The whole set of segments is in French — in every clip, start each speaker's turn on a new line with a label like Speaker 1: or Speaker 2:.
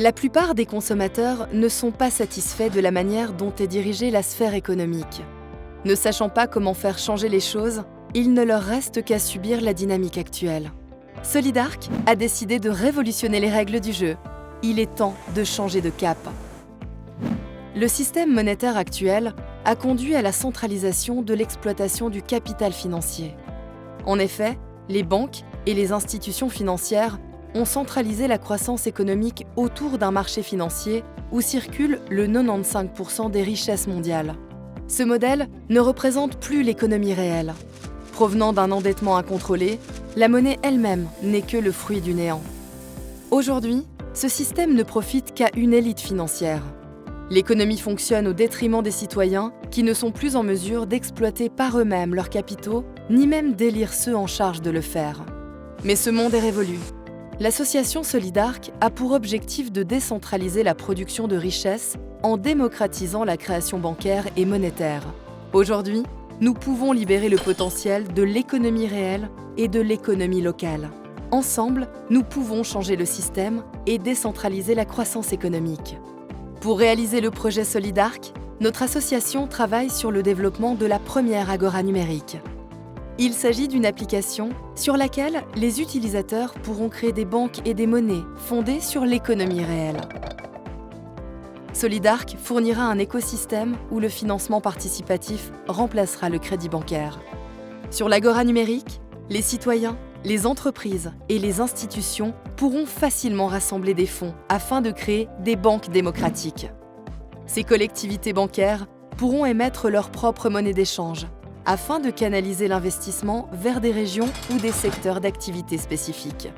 Speaker 1: La plupart des consommateurs ne sont pas satisfaits de la manière dont est dirigée la sphère économique. Ne sachant pas comment faire changer les choses, il ne leur reste qu'à subir la dynamique actuelle. Solidark a décidé de révolutionner les règles du jeu. Il est temps de changer de cap. Le système monétaire actuel a conduit à la centralisation de l'exploitation du capital financier. En effet, les banques et les institutions financières ont centralisé la croissance économique autour d'un marché financier où circule le 95% des richesses mondiales. Ce modèle ne représente plus l'économie réelle. Provenant d'un endettement incontrôlé, la monnaie elle-même n'est que le fruit du néant. Aujourd'hui, ce système ne profite qu'à une élite financière. L'économie fonctionne au détriment des citoyens qui ne sont plus en mesure d'exploiter par eux-mêmes leurs capitaux, ni même d'élire ceux en charge de le faire. Mais ce monde est révolu. L'association Solidark a pour objectif de décentraliser la production de richesses en démocratisant la création bancaire et monétaire. Aujourd'hui, nous pouvons libérer le potentiel de l'économie réelle et de l'économie locale. Ensemble, nous pouvons changer le système et décentraliser la croissance économique. Pour réaliser le projet Solidark, notre association travaille sur le développement de la première agora numérique. Il s'agit d'une application sur laquelle les utilisateurs pourront créer des banques et des monnaies fondées sur l'économie réelle. Solidark fournira un écosystème où le financement participatif remplacera le crédit bancaire. Sur l'agora numérique, les citoyens, les entreprises et les institutions pourront facilement rassembler des fonds afin de créer des banques démocratiques. Ces collectivités bancaires pourront émettre leur propre monnaie d'échange afin de canaliser l'investissement vers des régions ou des secteurs d'activité spécifiques.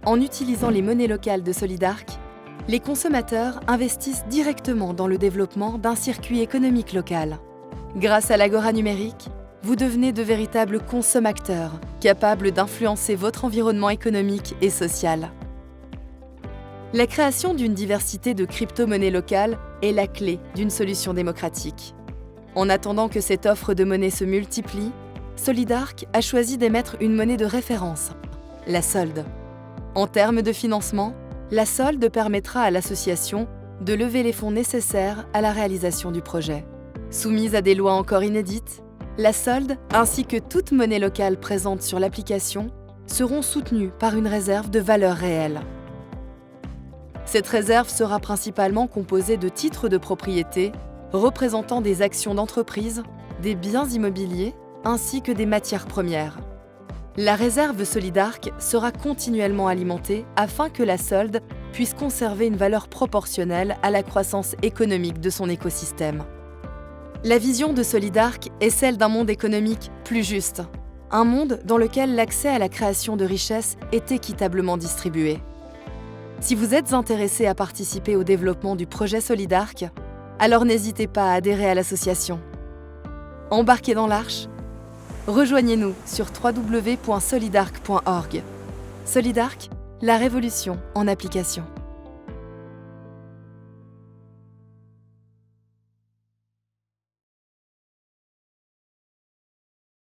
Speaker 1: En utilisant les monnaies locales de Solidark, les consommateurs investissent directement dans le développement d'un circuit économique local. Grâce à l'agora numérique, vous devenez de véritables consommateurs, capables d'influencer votre environnement économique et social. La création d'une diversité de crypto-monnaies locales est la clé d'une solution démocratique. En attendant que cette offre de monnaie se multiplie, Solidark a choisi d'émettre une monnaie de référence, la solde. En termes de financement, la solde permettra à l'association de lever les fonds nécessaires à la réalisation du projet. Soumise à des lois encore inédites, la solde, ainsi que toute monnaie locale présente sur l'application, seront soutenues par une réserve de valeur réelle. Cette réserve sera principalement composée de titres de propriété représentant des actions d'entreprise, des biens immobiliers ainsi que des matières premières. La réserve Solidark sera continuellement alimentée afin que la solde puisse conserver une valeur proportionnelle à la croissance économique de son écosystème. La vision de Solidark est celle d'un monde économique plus juste, un monde dans lequel l'accès à la création de richesses est équitablement distribué. Si vous êtes intéressé à participer au développement du projet Solidark, alors n'hésitez pas à adhérer à l'association. Embarquez dans l'arche. Rejoignez-nous sur www.solidark.org. Solidark, la révolution en application.